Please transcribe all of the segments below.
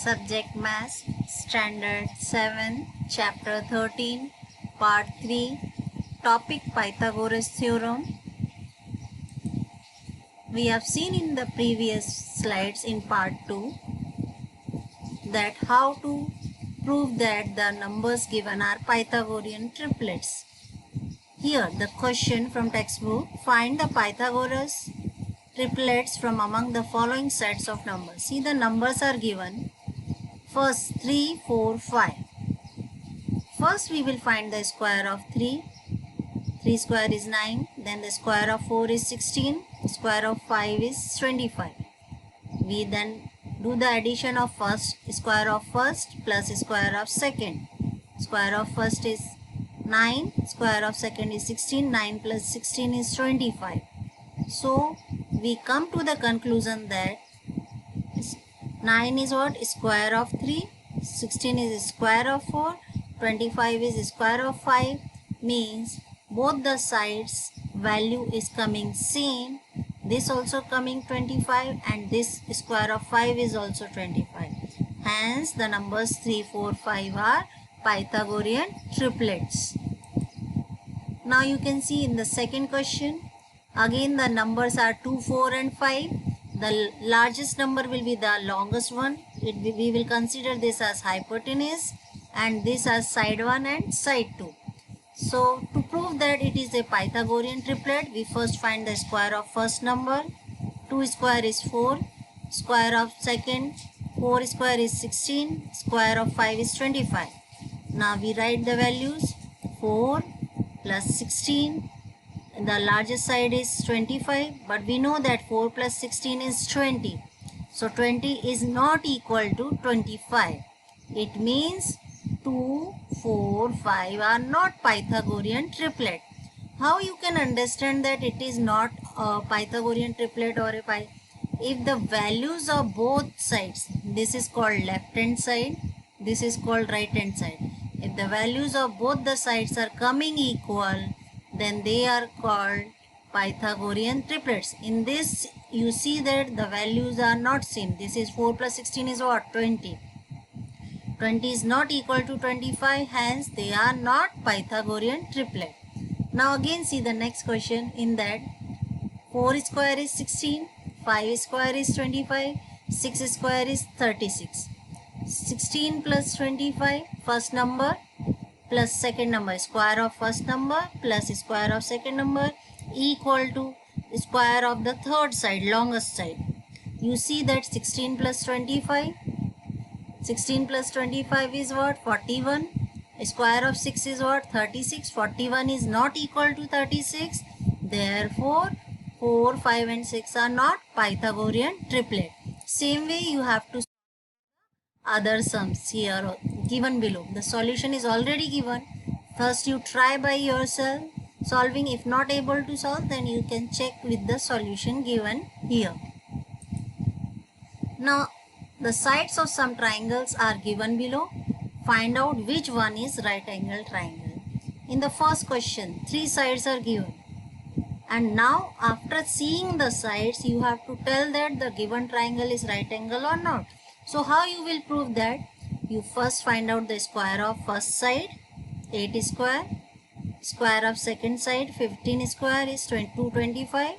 Subject Maths, Standard 7, Chapter 13, Part 3, Topic Pythagoras Theorem. We have seen in the previous slides in Part 2 that how to prove that the numbers given are Pythagorean triplets. Here the question from textbook, find the Pythagoras triplets from among the following sets of numbers. See, the numbers are given. First 3, 4, 5. First we will find the square of 3. 3 square is 9. Then the square of 4 is 16. Square of 5 is 25. We then do the addition of first, square of first plus square of second. Square of first is 9. Square of second is 16. 9 plus 16 is 25. So we come to the conclusion that 9 is what? Square of 3. 16 is square of 4. 25 is square of 5. Means both the sides value is coming same. This also coming 25 and this square of 5 is also 25. Hence the numbers 3, 4, 5 are Pythagorean triplets. Now you can see in the second question. Again the numbers are 2, 4 and 5. The largest number will be the longest one. We will consider this as hypotenuse and this as side 1 and side 2. So to prove that it is a Pythagorean triplet, we first find the square of first number. 2 square is 4. Square of second, 4 square is 16. Square of 5 is 25. Now we write the values. 4 plus 16. The largest side is 25, but we know that 4 plus 16 is 20. So 20 is not equal to 25. It means 2, 4, 5 are not Pythagorean triplet. How you can understand that it is not a Pythagorean triplet or a if the values of both sides, this is called left hand side, this is called right hand side. If the values of both the sides are coming equal, then they are called Pythagorean triplets. In this you see that the values are not same. This is 4 plus 16 is what? 20. 20 is not equal to 25, hence they are not Pythagorean triplet. Now again see the next question. In that 4 square is 16, 5 square is 25, 6 square is 36. 16 plus 25, first number plus second number, square of first number plus square of second number equal to square of the third side, longest side. You see that 16 plus 25, 16 plus 25 is what? 41. Square of 6 is what? 36. 41 is not equal to 36. Therefore 4, 5 and 6 are not Pythagorean triplet. Same way you have to other sums here given below. The solution is already given. First you try by yourself solving. If not able to solve, then you can check with the solution given here. Now the sides of some triangles are given below. Find out which one is right angle triangle. In the first question 3 sides are given, and now after seeing the sides you have to tell that the given triangle is right angle or not. So how you will prove that? You first find out the square of first side, 8 square. Square of second side, 15 square is 225.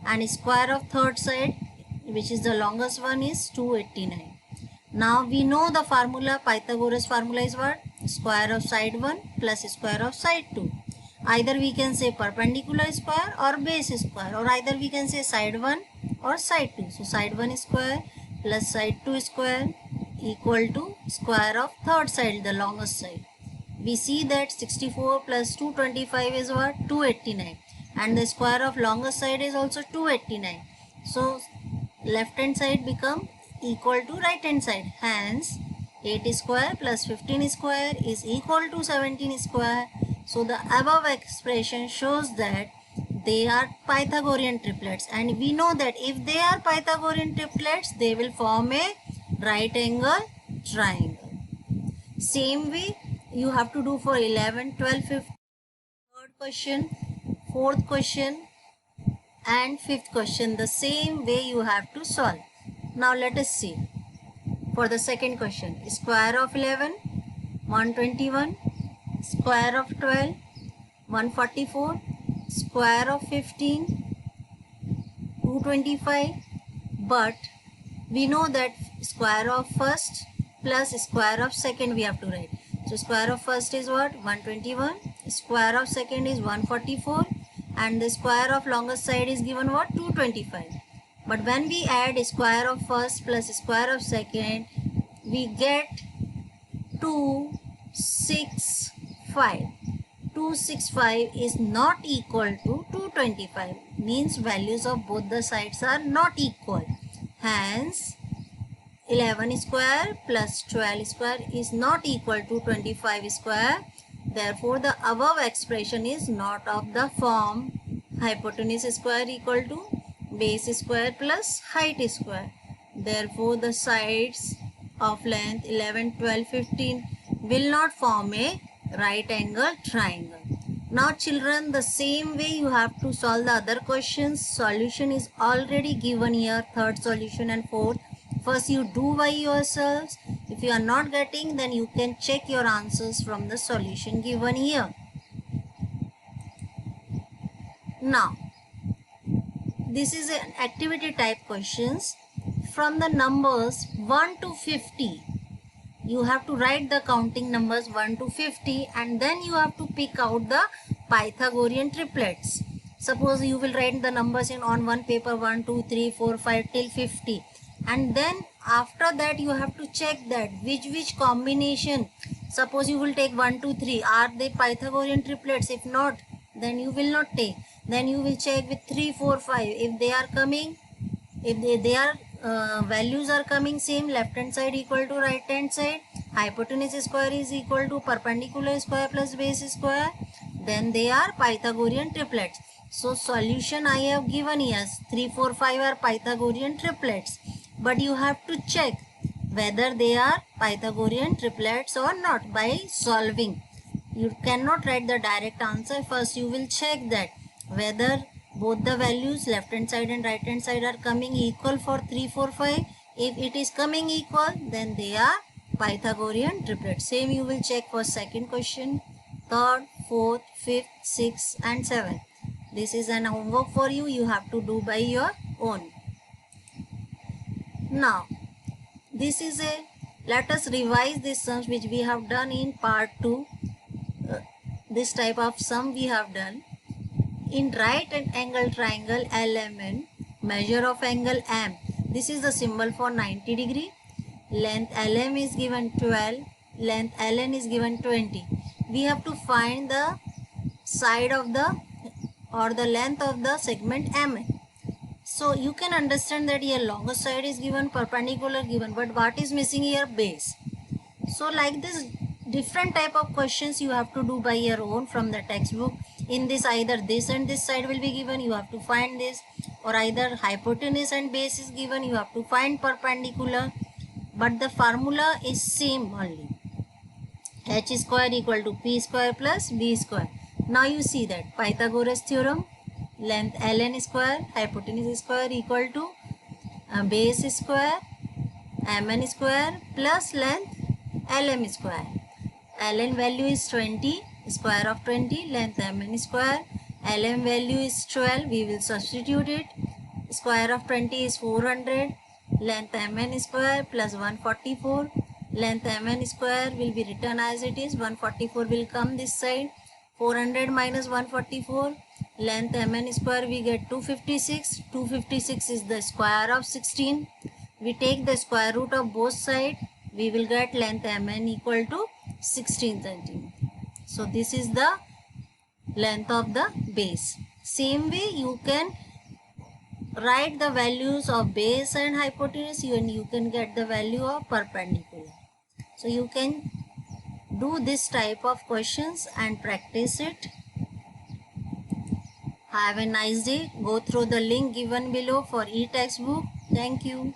And square of third side, which is the longest one, is 289. Now we know the formula, Pythagoras formula is what? Square of side 1 plus square of side 2. Either we can say perpendicular square or base square, or either we can say side 1 or side 2. So side 1 square plus side 2 square equal to square of third side, the longest side. We see that 64 plus 225 is what? 289. And the square of longest side is also 289. So left hand side become equal to right hand side. Hence 8 square plus 15 square is equal to 17 square. So the above expression shows that they are Pythagorean triplets, and we know that if they are Pythagorean triplets, they will form a right angle triangle. Same way you have to do for 11, 12, 15, third question, fourth question and fifth question. The same way you have to solve. Now let us see. For the second question, square of 11, 121, square of 12, 144, square of 15, 225. But we know that square of first plus square of second we have to write. So square of first is what? 121. Square of second is 144. And the square of longest side is given what? 225. But when we add square of first plus square of second, we get 265. 265 is not equal to 225. Means values of both the sides are not equal. Hence, 11 square plus 12 square is not equal to 25 square. Therefore, the above expression is not of the form hypotenuse square equal to base square plus height square. Therefore, the sides of length 11, 12, 15 will not form a right angle triangle. Now children, the same way you have to solve the other questions. Solution is already given here, third solution and fourth. First you do by yourselves. If you are not getting, then you can check your answers from the solution given here. Now, this is an activity type questions. From the numbers 1 to 50, you have to write the counting numbers 1 to 50 and then you have to pick out the Pythagorean triplets. Suppose you will write the numbers on one paper 1, 2, 3, 4, 5 till 50. And then after that you have to check that which combination. Suppose you will take 1, 2, 3. Are they Pythagorean triplets? If not, then you will not take. Then you will check with 3, 4, 5. If they are coming, if they are values are coming same, left hand side equal to right hand side, hypotenuse square is equal to perpendicular square plus base square, then they are Pythagorean triplets. So solution I have given here, 3, 4, 5 are Pythagorean triplets. But you have to check whether they are Pythagorean triplets or not by solving. You cannot write the direct answer. First you will check that whether both the values left hand side and right hand side are coming equal for 3, 4, 5. If it is coming equal, then they are Pythagorean triplets. Same you will check for second question, third, fourth, fifth, sixth and seventh. This is an homework for you. You have to do by your own. Now, let us revise these sums which we have done in part 2. This type of sum we have done. In right angle triangle LMN, measure of angle M. This is the symbol for 90 degree. Length LM is given 12. Length LN is given 20. We have to find the side of the length of the segment MN. So you can understand that here longer side is given, perpendicular given, but what is missing here? Base. So like this, different type of questions you have to do by your own from the textbook. In this, either this and this side will be given, you have to find this, or either hypotenuse and base is given, you have to find perpendicular, but the formula is same only. H square equal to P square plus B square. Now you see that Pythagoras theorem, length ln square, hypotenuse square equal to base square, mn square plus length lm square. Ln value is 20, square of 20, length mn square. Lm value is 12, we will substitute it. Square of 20 is 400, length mn square plus 144. Length mn square will be written as it is, 144 will come this side. 400 minus 144, length mn square we get 256. 256 is the square of 16. We take the square root of both sides, we will get length mn equal to 16 centimeter. So this is the length of the base. Same way you can write the values of base and hypotenuse and you can get the value of perpendicular. So you can do this type of questions and practice it. Have a nice day. Go through the link given below for e-textbook. Thank you.